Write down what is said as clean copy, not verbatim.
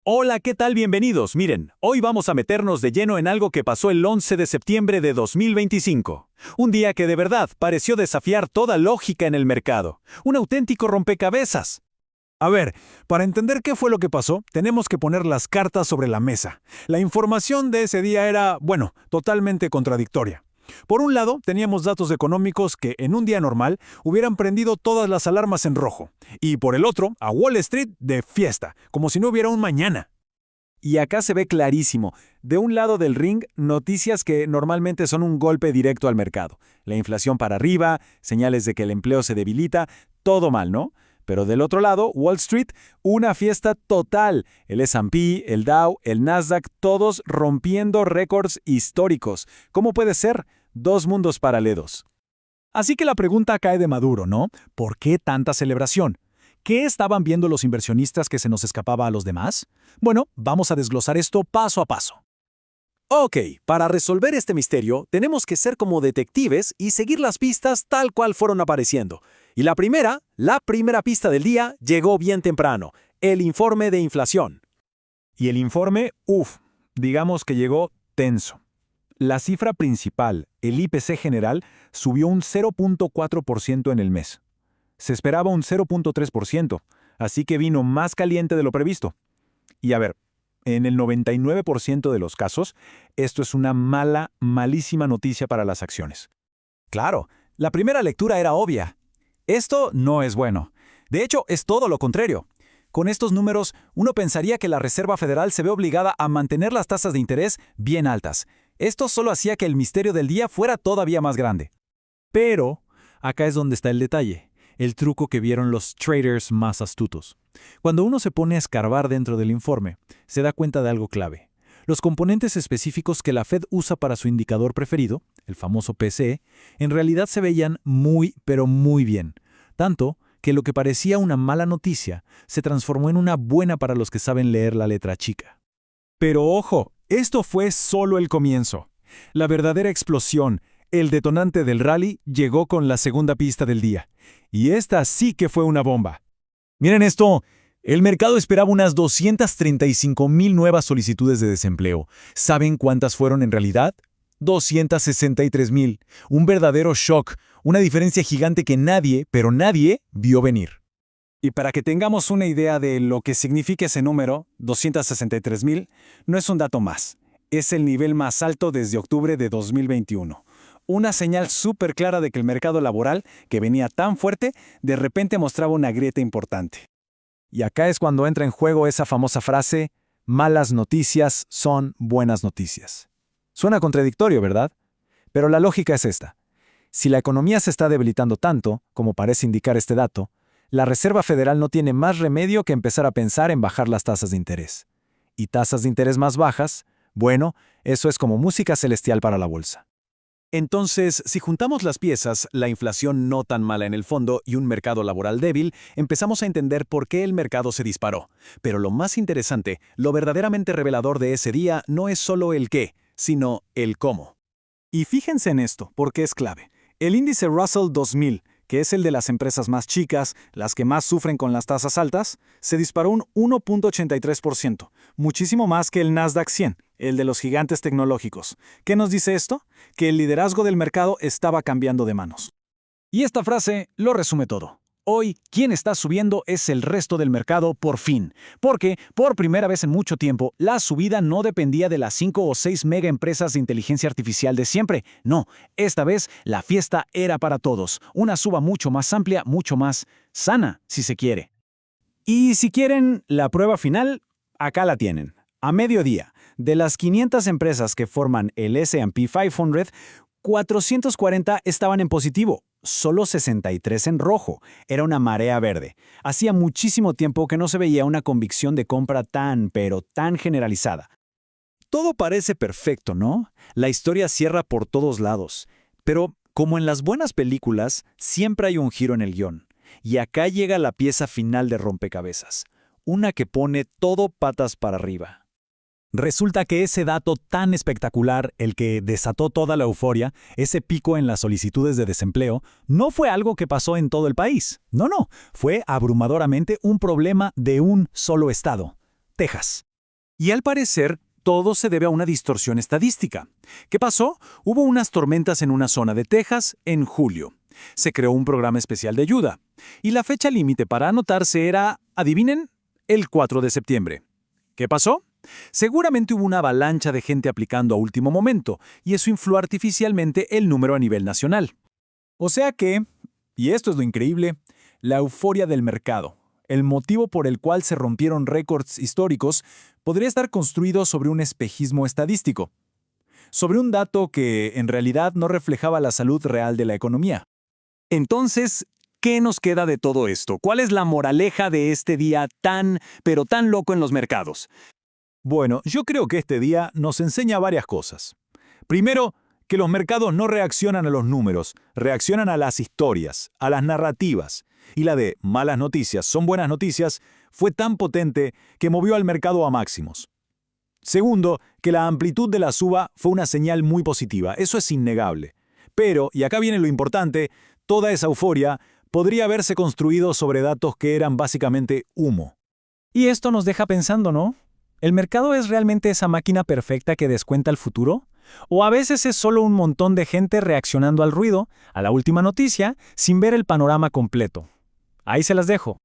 Hola, ¿qué tal? Bienvenidos. Miren, hoy vamos a meternos de lleno en algo que pasó el 11 de septiembre de 2025. Un día que de verdad pareció desafiar toda lógica en el mercado. Un auténtico rompecabezas. A ver, para entender qué fue lo que pasó, tenemos que poner las cartas sobre la mesa. La información de ese día era, bueno, totalmente contradictoria. Por un lado, teníamos datos económicos que en un día normal hubieran prendido todas las alarmas en rojo. Y por el otro, a Wall Street de fiesta, como si no hubiera un mañana. Y acá se ve clarísimo. De un lado del ring, noticias que normalmente son un golpe directo al mercado. La inflación para arriba, señales de que el empleo se debilita, todo mal, ¿no? Pero del otro lado, Wall Street, una fiesta total. El S&P, el Dow, el Nasdaq, todos rompiendo récords históricos. ¿Cómo puede ser? Dos mundos paralelos. Así que la pregunta cae de maduro, ¿no? ¿Por qué tanta celebración? ¿Qué estaban viendo los inversionistas que se nos escapaba a los demás? Bueno, vamos a desglosar esto paso a paso. Ok, para resolver este misterio, tenemos que ser como detectives y seguir las pistas tal cual fueron apareciendo. Y la primera pista del día llegó bien temprano, el informe de inflación. Y el informe, digamos que llegó tenso. La cifra principal, el IPC general, subió un 0.4% en el mes. Se esperaba un 0.3%, así que vino más caliente de lo previsto. Y a ver, en el 99% de los casos, esto es una malísima noticia para las acciones. Claro, la primera lectura era obvia. Esto no es bueno. De hecho, es todo lo contrario. Con estos números, uno pensaría que la Reserva Federal se ve obligada a mantener las tasas de interés bien altas. Esto solo hacía que el misterio del día fuera todavía más grande. Pero, acá es donde está el detalle, el truco que vieron los traders más astutos. Cuando uno se pone a escarbar dentro del informe, se da cuenta de algo clave. Los componentes específicos que la Fed usa para su indicador preferido, el famoso PCE, en realidad se veían muy, pero muy bien. Tanto que lo que parecía una mala noticia se transformó en una buena para los que saben leer la letra chica. Pero ojo, esto fue solo el comienzo. La verdadera explosión, el detonante del rally, llegó con la segunda pista del día. Y esta sí que fue una bomba. Miren esto. El mercado esperaba unas 235,000 nuevas solicitudes de desempleo. ¿Saben cuántas fueron en realidad? 263,000. Un verdadero shock, una diferencia gigante que nadie, pero nadie, vio venir. Y para que tengamos una idea de lo que significa ese número, 263,000, no es un dato más. Es el nivel más alto desde octubre de 2021. Una señal súper clara de que el mercado laboral, que venía tan fuerte, de repente mostraba una grieta importante. Y acá es cuando entra en juego esa famosa frase, malas noticias son buenas noticias. Suena contradictorio, ¿verdad? Pero la lógica es esta. Si la economía se está debilitando tanto, como parece indicar este dato, la Reserva Federal no tiene más remedio que empezar a pensar en bajar las tasas de interés. Y tasas de interés más bajas, bueno, eso es como música celestial para la bolsa. Entonces, si juntamos las piezas, la inflación no tan mala en el fondo y un mercado laboral débil, empezamos a entender por qué el mercado se disparó. Pero lo más interesante, lo verdaderamente revelador de ese día no es solo el qué, sino el cómo. Y fíjense en esto, porque es clave. El índice Russell 2000, que es el de las empresas más chicas, las que más sufren con las tasas altas, se disparó un 1.83%, muchísimo más que el Nasdaq 100, el de los gigantes tecnológicos. ¿Qué nos dice esto? Que el liderazgo del mercado estaba cambiando de manos. Y esta frase lo resume todo. Hoy, quien está subiendo es el resto del mercado por fin, porque, por primera vez en mucho tiempo, la subida no dependía de las 5 o 6 mega empresas de inteligencia artificial de siempre. No, esta vez la fiesta era para todos, una suba mucho más amplia, mucho más sana, si se quiere. Y si quieren la prueba final, acá la tienen. A mediodía, de las 500 empresas que forman el S&P 500, 440 estaban en positivo, solo 63 en rojo. Era una marea verde. Hacía muchísimo tiempo que no se veía una convicción de compra pero tan generalizada. Todo parece perfecto, ¿no? La historia cierra por todos lados. Pero, como en las buenas películas, siempre hay un giro en el guión. Y acá llega la pieza final de rompecabezas. Una que pone todo patas para arriba. Resulta que ese dato tan espectacular, el que desató toda la euforia, ese pico en las solicitudes de desempleo, no fue algo que pasó en todo el país. No, fue abrumadoramente un problema de un solo estado, Texas. Y al parecer, todo se debe a una distorsión estadística. ¿Qué pasó? Hubo unas tormentas en una zona de Texas en julio. Se creó un programa especial de ayuda. Y la fecha límite para anotarse era, adivinen, el 4 de septiembre. ¿Qué pasó? Seguramente hubo una avalancha de gente aplicando a último momento, y eso infló artificialmente el número a nivel nacional. O sea que, y esto es lo increíble, la euforia del mercado, el motivo por el cual se rompieron récords históricos, podría estar construido sobre un espejismo estadístico, sobre un dato que en realidad no reflejaba la salud real de la economía. Entonces, ¿qué nos queda de todo esto? ¿Cuál es la moraleja de este día pero tan loco en los mercados? Bueno, yo creo que este día nos enseña varias cosas. Primero, que los mercados no reaccionan a los números, reaccionan a las historias, a las narrativas. Y la de malas noticias son buenas noticias fue tan potente que movió al mercado a máximos. Segundo, que la amplitud de la suba fue una señal muy positiva, eso es innegable. Pero, y acá viene lo importante, toda esa euforia podría haberse construido sobre datos que eran básicamente humo. Y esto nos deja pensando, ¿no? ¿El mercado es realmente esa máquina perfecta que descuenta el futuro? ¿O a veces es solo un montón de gente reaccionando al ruido, a la última noticia, sin ver el panorama completo? Ahí se las dejo.